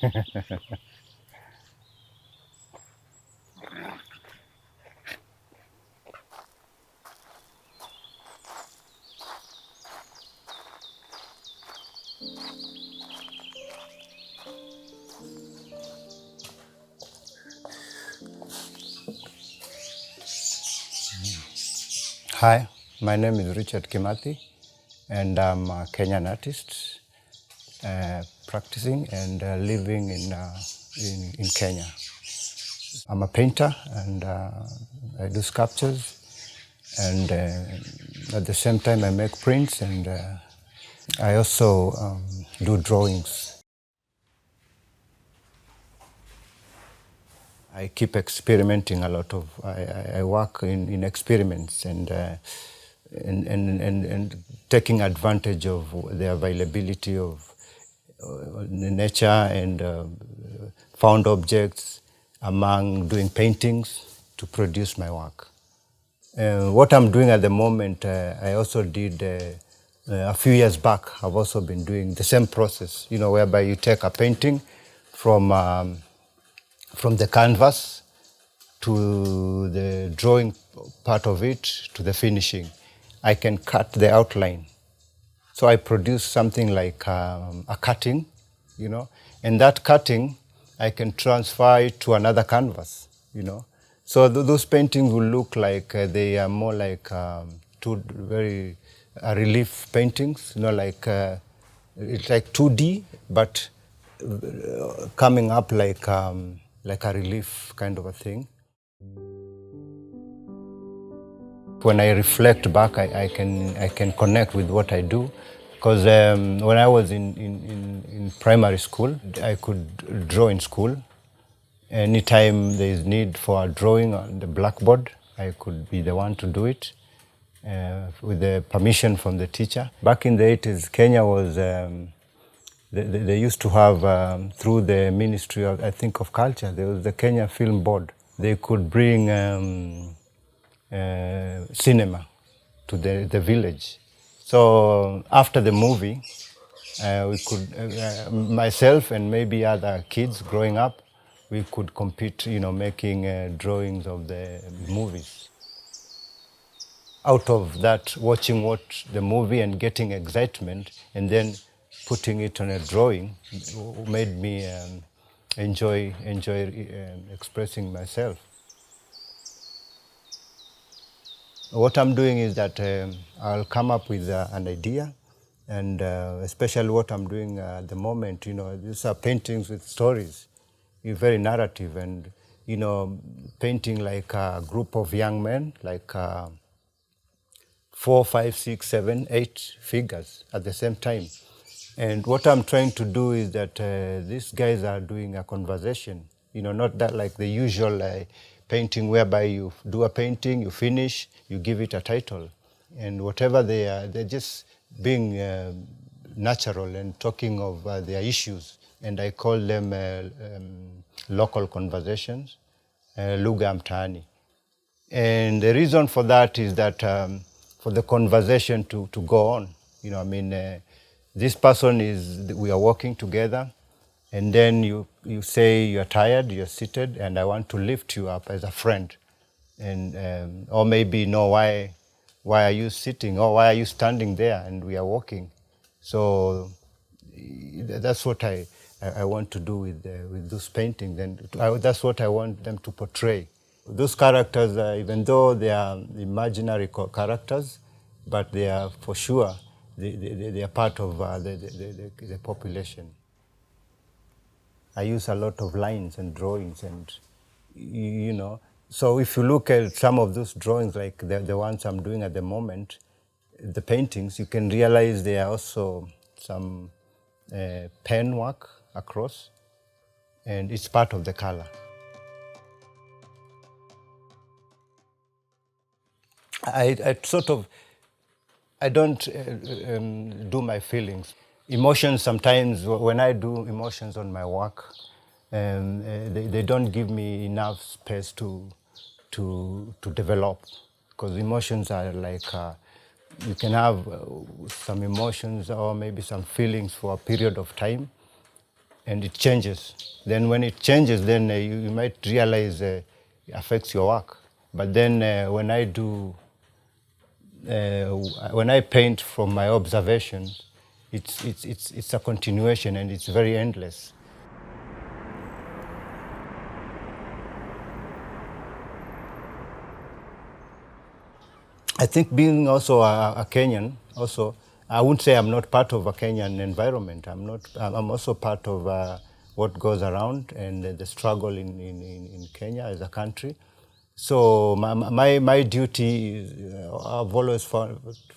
Hi, my name is Richard Kimathi, and I'm a Kenyan artist, practicing and living in Kenya. I'm a painter, and I do sculptures, and at the same time I make prints, and I also do drawings. I keep experimenting a lot of. I work in experiments and taking advantage of the availability of nature and found objects among doing paintings to produce my work. What I'm doing at the moment, I also did a few years back. I've also been doing the same process, whereby you take a painting from the canvas to the drawing part of it to the finishing. I can cut the outline. So I produce something like a cutting, and that cutting I can transfer it to another canvas, So those paintings will look like they are more like two very relief paintings, it's like 2D, but coming up like a relief kind of a thing. When I reflect back, I can connect with what I do, because when I was in primary school, I could draw in school. Anytime there is need for a drawing on the blackboard, I could be the one to do it with the permission from the teacher. Back in the 80s, Kenya was, they used to have, through the Ministry of, I think, of Culture, there was the Kenya Film Board. They could bring cinema to the village. So after the movie, we could, myself and maybe other kids growing up, we could compete, making drawings of the movies. Out of that, watching the movie and getting excitement, and then putting it on a drawing, made me enjoy expressing myself. What I'm doing is that I'll come up with an idea, and especially what I'm doing at the moment, these are paintings with stories, very narrative, and, painting like a group of young men, like 4, 5, 6, 7, 8 figures at the same time. And what I'm trying to do is that these guys are doing a conversation, not that like the usual painting whereby you do a painting, you finish, you give it a title. And whatever they are, they're just being natural and talking of their issues. And I call them local conversations, lugha mtaani. And the reason for that is that for the conversation to go on, this person we are working together, and then you say you're tired, you're seated, and I want to lift you up as a friend, and or maybe why are you sitting, or why are you standing there, and we are walking. So that's what I want to do with those paintings, and that's what I want them to portray. Those characters, even though they are imaginary characters, but they are for sure they are part of the population. I use a lot of lines and drawings, and So if you look at some of those drawings, like the ones I'm doing at the moment, the paintings, you can realize there are also some pen work across, and it's part of the color. I don't do my feelings. Emotions sometimes, when I do emotions on my work, they don't give me enough space to develop, because emotions are like, you can have some emotions or maybe some feelings for a period of time, and it changes. Then when it changes, then you might realize it affects your work. But then when I paint from my observations, it's a continuation and it's very endless. I think being also a Kenyan, also, I wouldn't say I'm not part of a Kenyan environment. I'm also part of what goes around and the struggle in Kenya as a country. So my duty is, I've always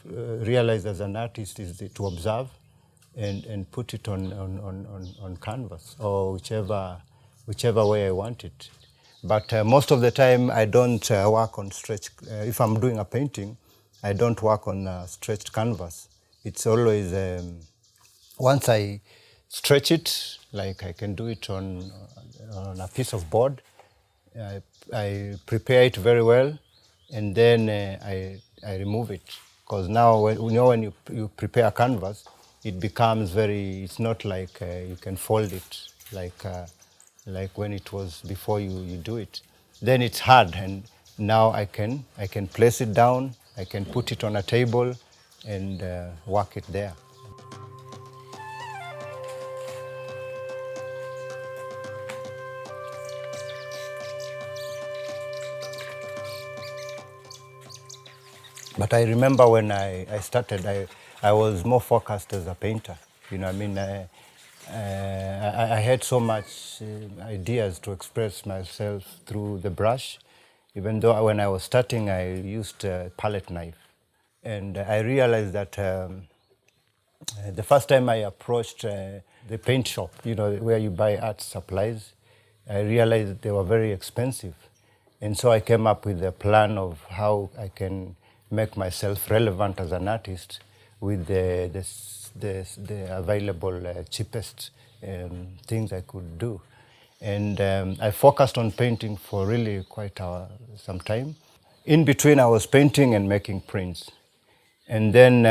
realized as an artist is to observe and put it on canvas or whichever way I want it. But most of the time I don't work on stretched, if I'm doing a painting, I don't work on stretched canvas. It's always, once I stretch it, like I can do it on a piece of board, I prepare it very well, and then I remove it. Because now, when you prepare a canvas, it becomes it's not like you can fold it like when it was before you do it. Then it's hard, and now I can place it down, I can put it on a table and work it there. But I remember when I started, I was more focused as a painter. You know, I mean, I had so much ideas to express myself through the brush, even though when I was starting, I used a palette knife. And I realized that the first time I approached the paint shop, you know, where you buy art supplies, I realized that they were very expensive. And so I came up with a plan of how I can make myself relevant as an artist with the available cheapest things I could do. And I focused on painting for really quite some time. In between, I was painting and making prints. And then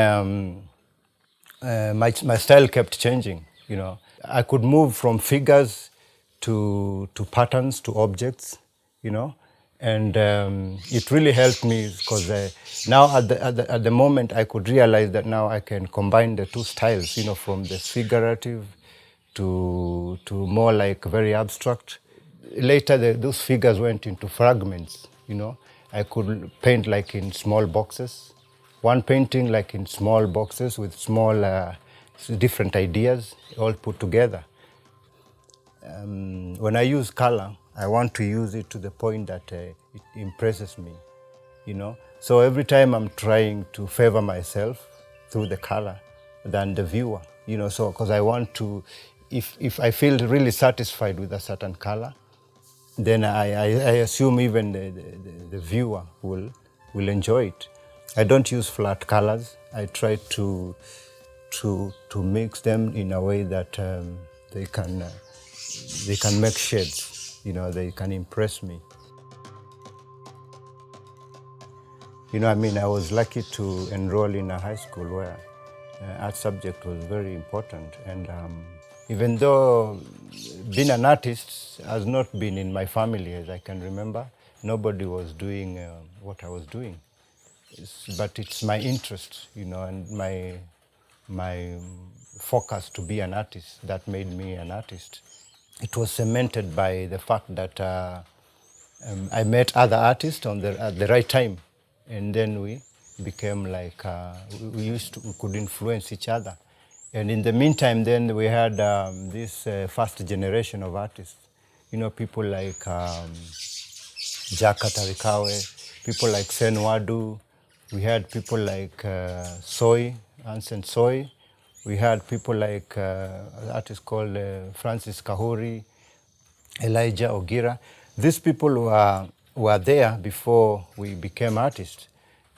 my style kept changing, you know. I could move from figures to patterns, to objects, you know. And it really helped me because now at the moment I could realize that now I can combine the two styles, you know, from the figurative to more like very abstract. Later those figures went into fragments, you know. I could paint like in small boxes. One painting like in small boxes with small different ideas all put together. When I use color, I want to use it to the point that it impresses me, you know. So every time I'm trying to favor myself through the color than the viewer, you know. So because I want to, if I feel really satisfied with a certain color, then I assume even the viewer will enjoy it. I don't use flat colors. I try to mix them in a way that they can make shades, you know, they can impress me. You know, I mean, I was lucky to enroll in a high school where art subject was very important. And even though being an artist has not been in my family, as I can remember, nobody was doing what I was doing. But it's my interest, you know, and my focus to be an artist that made me an artist. It was cemented by the fact that I met other artists at the right time, and then we became like we could influence each other. And in the meantime, then we had this first generation of artists. You know, people like Jaka Tarikawe, people like Sen Wadu. We had people like Ansen Soy. We had people like an artist called Francis Kahuri, Elijah Ogira. These people were there before we became artists.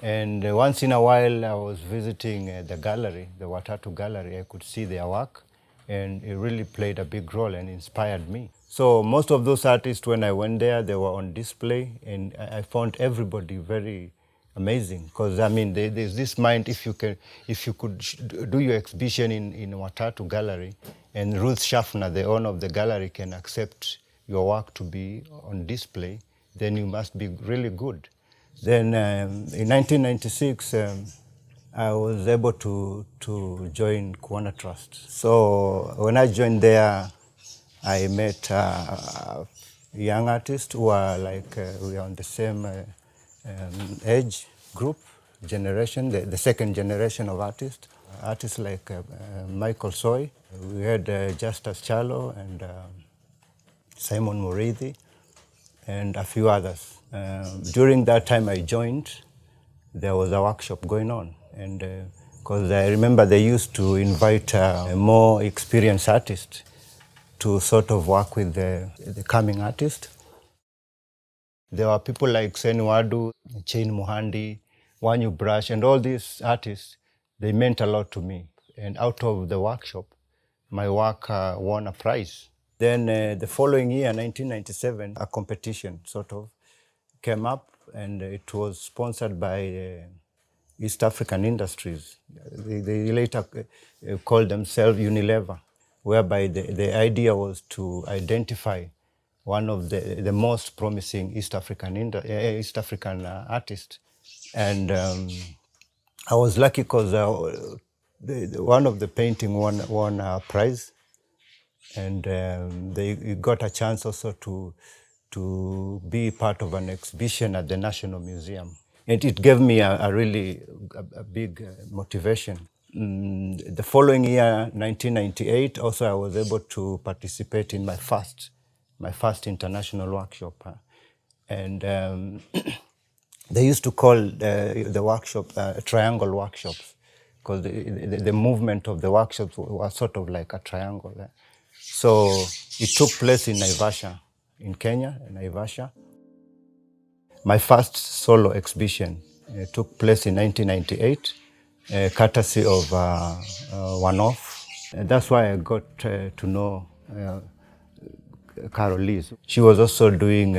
And once in a while, I was visiting the gallery, the Watatu Gallery. I could see their work, and it really played a big role and inspired me. So most of those artists, when I went there, they were on display, and I found everybody very amazing, because I mean there's this mind, if you could do your exhibition in Watatu Gallery, and Ruth Schaffner, the owner of the gallery, can accept your work to be on display, then you must be really good. Then in 1996, I was able to join Kuona Trust. So when I joined there, I met young artists who are like, we are on the same age group, generation, the second generation of artists. Artists like Michael Soy. We had Justus Chalo and Simon Murithi and a few others. During that time I joined, there was a workshop going on, and because I remember they used to invite more experienced artists to sort of work with the coming artist. There were people like Senwadu, Chain Muhandi, Wanyu Brush, and all these artists, they meant a lot to me. And out of the workshop, my work won a prize. Then the following year, 1997, a competition sort of came up, and it was sponsored by East African Industries. They later called themselves Unilever, whereby the idea was to identify one of the most promising East African artists. And I was lucky because one of the painting won a prize, and they got a chance also to be part of an exhibition at the National Museum. And it gave me a really big motivation. The following year, 1998, also I was able to participate in my first international workshop. And they used to call the workshop triangle workshops, because the movement of the workshops was sort of like a triangle. So it took place in Naivasha, in Kenya, Naivasha. My first solo exhibition took place in 1998, courtesy of One Off. That's why I got to know Carol Lee. She was also doing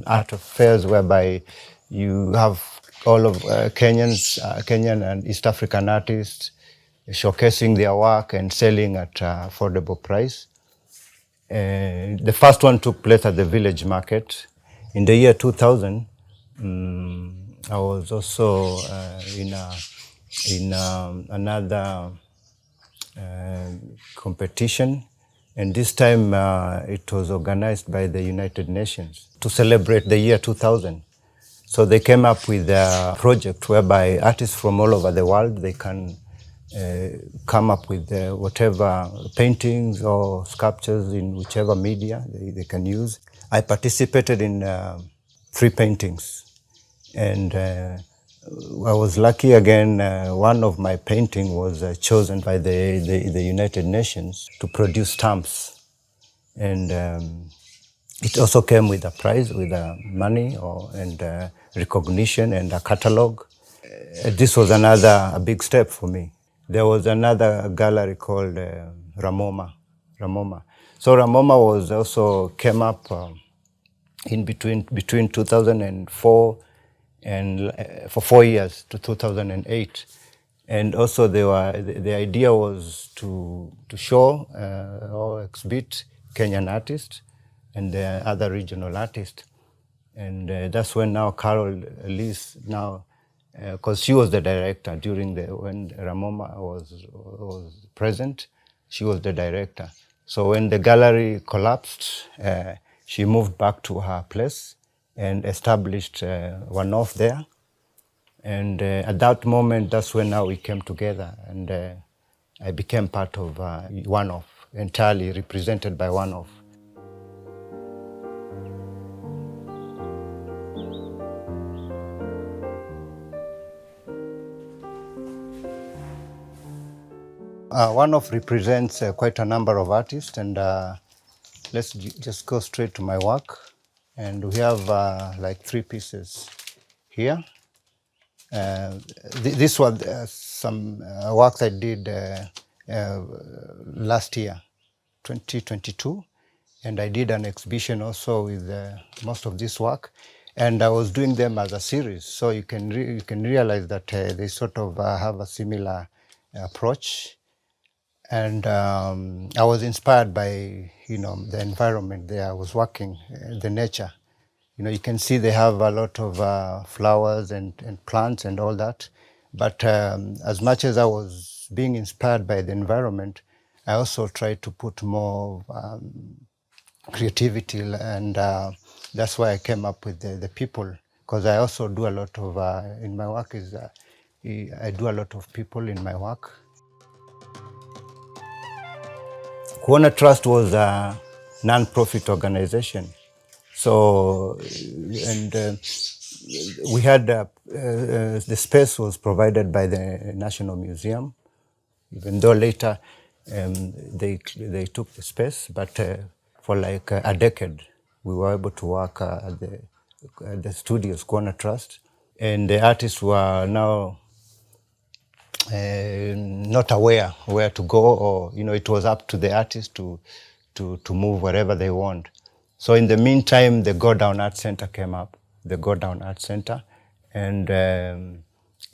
art fairs, whereby you have all of Kenyan and East African artists showcasing their work and selling at affordable price. The first one took place at the village market. In the year 2000, I was also in another competition, and this time it was organized by the United Nations to celebrate the year 2000. So they came up with a project whereby artists from all over the world, they can come up with whatever paintings or sculptures in whichever media they can use. I participated in 3 paintings, and I was lucky again. One of my painting was chosen by the United Nations to produce stamps, and it also came with a prize, with money and recognition and a catalog. This was a big step for me. There was another gallery called Ramoma. So Ramoma was also came up in between 2004 and for 4 years to 2008, and also the idea was to show or exhibit Kenyan artists and other regional artists, and that's when now Carol Lee now. Because she was the director when Ramoma was present, she was the director. So when the gallery collapsed, she moved back to her place and established One Off there. And at that moment, that's when now we came together, and I became part of One Off, entirely represented by One Off. One Off represents quite a number of artists, and let's just go straight to my work. And we have like 3 pieces here. This was some works I did last year, 2022, and I did an exhibition also with most of this work. and I was doing them as a series. So you can realize that they sort of have a similar approach. And I was inspired by, the environment there. I was working, the nature. You can see they have a lot of flowers and plants and all that. But as much as I was being inspired by the environment, I also tried to put more creativity, and that's why I came up with the people, because I also do a lot of, in my work I do a lot of people in my work. Kuona Trust was a non-profit organization. So, and we had, the space was provided by the National Museum, even though later they took the space, but for like a decade, we were able to work at the studios, Kuona Trust, and the artists were now not aware where to go, or it was up to the artist to move wherever they want. So in the meantime, the Go Down Art Center came up, the Go Down Art Center, and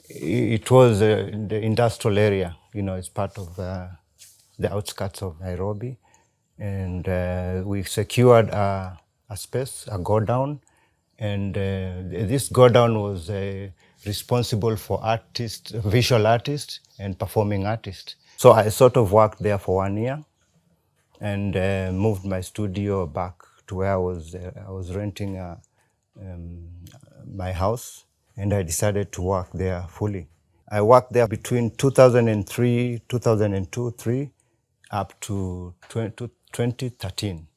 it was in the industrial area. It's part of the outskirts of Nairobi, and we secured a space, a Go Down, and this Go Down was responsible for artists, visual artists, and performing artists. So I sort of worked there for 1 year, and moved my studio back to where I was renting my house, and I decided to work there fully. I worked there between 2003, 2002, 3, up to 2013.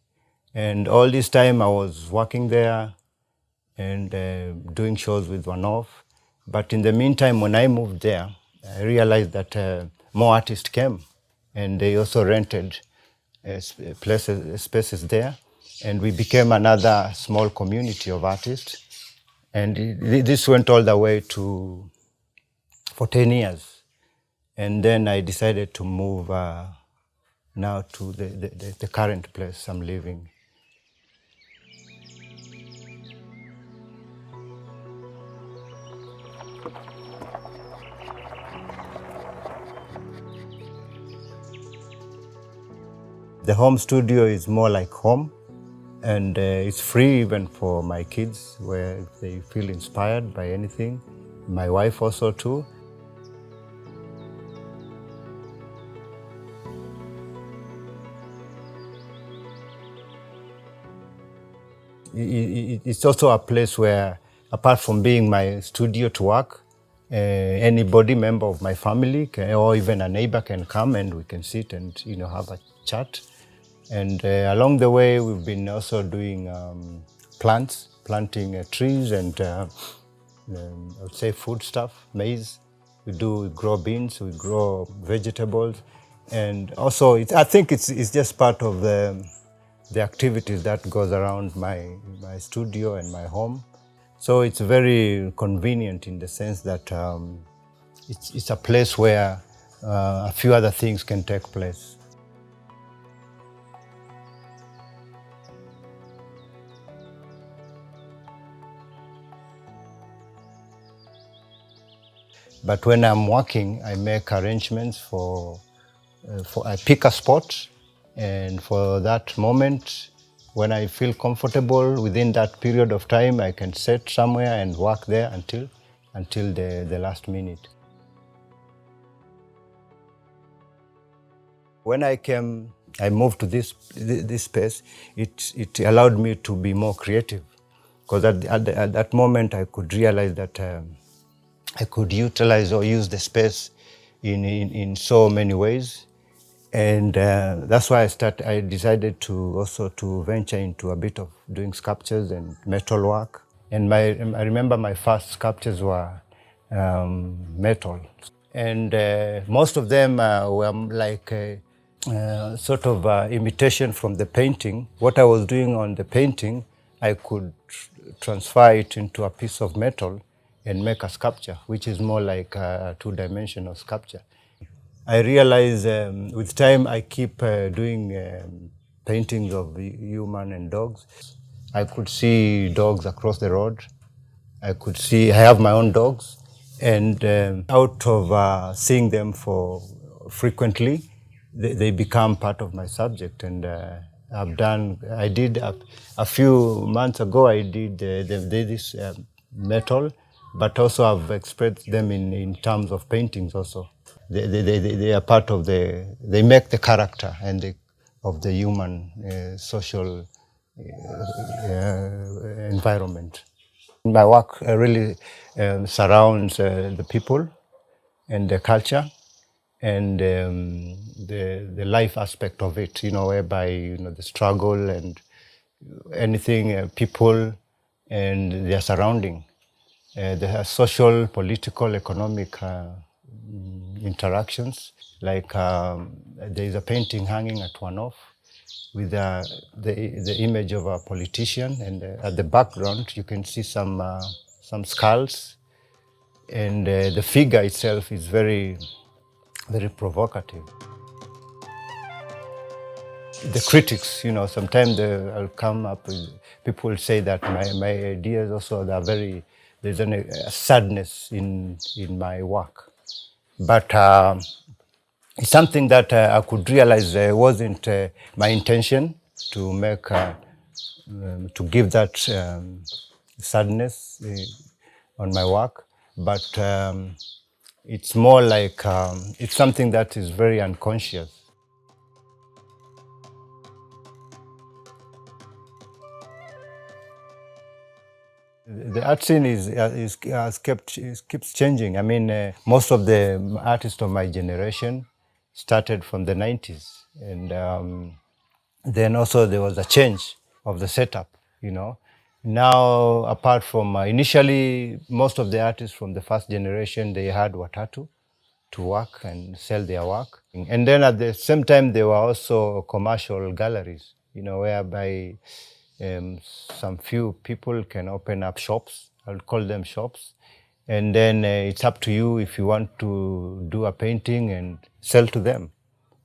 And all this time I was working there and doing shows with One-Off. But in the meantime, when I moved there, I realized that more artists came, and they also rented spaces there, and we became another small community of artists. And this went all the way for 10 years. And then I decided to move now to the current place I'm living. The home studio is more like home, and it's free even for my kids, where they feel inspired by anything. My wife also too. It's also a place where, apart from being my studio to work, anybody, member of my family or even a neighbor can come, and we can sit and have a chat. And along the way, we've been also doing planting trees and I would say food stuff, maize. We grow beans, we grow vegetables, and also I think it's just part of the activities that goes around my studio and my home. So it's very convenient in the sense that it's a place where a few other things can take place. But when I'm working, I make arrangements I pick a spot, and for that moment, when I feel comfortable within that period of time, I can sit somewhere and work there until the last minute. When I moved to this space, it allowed me to be more creative, because at that moment I could realize that I could utilize or use the space in so many ways. And that's why I decided to venture into a bit of doing sculptures and metal work. And I remember my first sculptures were metal. And most of them were like sort of imitation from the painting. What I was doing on the painting, I could transfer it into a piece of metal and make a sculpture, which is more like a two-dimensional sculpture. I realize with time I keep doing paintings of human and dogs. I could see dogs across the road, I could see, I have my own dogs, and out of seeing them for frequently, they become part of my subject. And I did a few months ago, I did this metal, but also I've expressed them in terms of paintings also. They are part of they make the character and of the human social environment. My work really surrounds the people and the culture and the life aspect of it, whereby, the struggle and anything, people and their surrounding, the social, political, economic interactions. Like there is a painting hanging at one off with the image of a politician, and at the background you can see some skulls, and the figure itself is very, very provocative. The critics, sometimes I'll come up with, people will say that my ideas also are very, there's a sadness in my work. But it's something that I could realize wasn't my intention to make, to give that sadness on my work, but it's more like it's something that is very unconscious. The art scene keeps changing. I mean, most of the artists of my generation started from the 90s, and then also there was a change of the setup. Now, apart from initially, most of the artists from the first generation, they had watatu to work and sell their work. And then at the same time, there were also commercial galleries, whereby some few people can open up shops. I'll call them shops. And then it's up to you if you want to do a painting and sell to them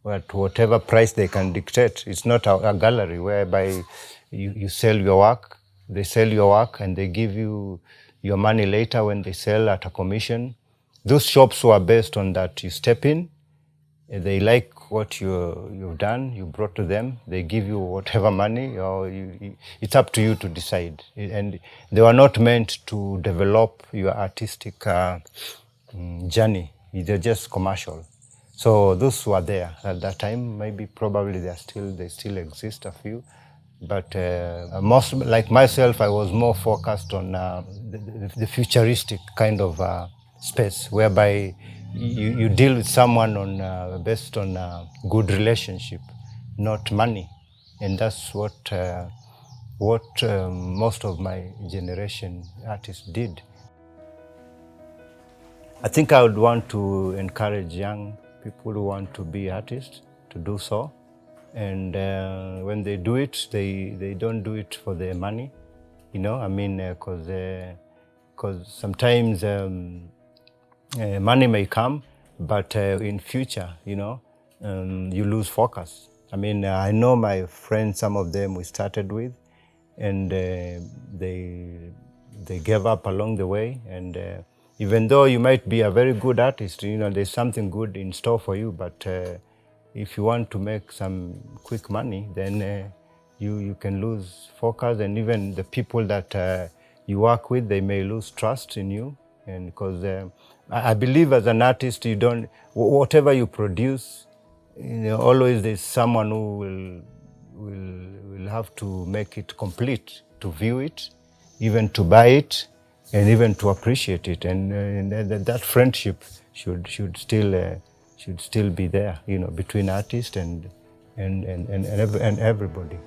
at whatever price they can dictate. It's not a gallery whereby you sell your work, they sell your work, and they give you your money later when they sell at a commission. Those shops were based on that. You step in, they like what you've done, you brought to them, they give you whatever money, or it's up to you to decide. And they were not meant to develop your artistic journey. They're just commercial. So those were there at that time. Maybe probably they still exist, a few. But most, like myself, I was more focused on the futuristic kind of space, whereby you deal with someone based on good relationship, not money, and that's what most of my generation artists did. I think I would want to encourage young people who want to be artists to do so. And when they do it, they don't do it for the money, I mean, because sometimes money may come, but in future, you lose focus. I mean, I know my friends, some of them we started with, and they gave up along the way. And even though you might be a very good artist, there's something good in store for you, but if you want to make some quick money, then you can lose focus, and even the people that you work with, they may lose trust in you. And because I believe as an artist, you don't, whatever you produce, always there's someone who will have to make it complete, to view it, even to buy it, and even to appreciate it. And that friendship should still be there, between artists and everybody.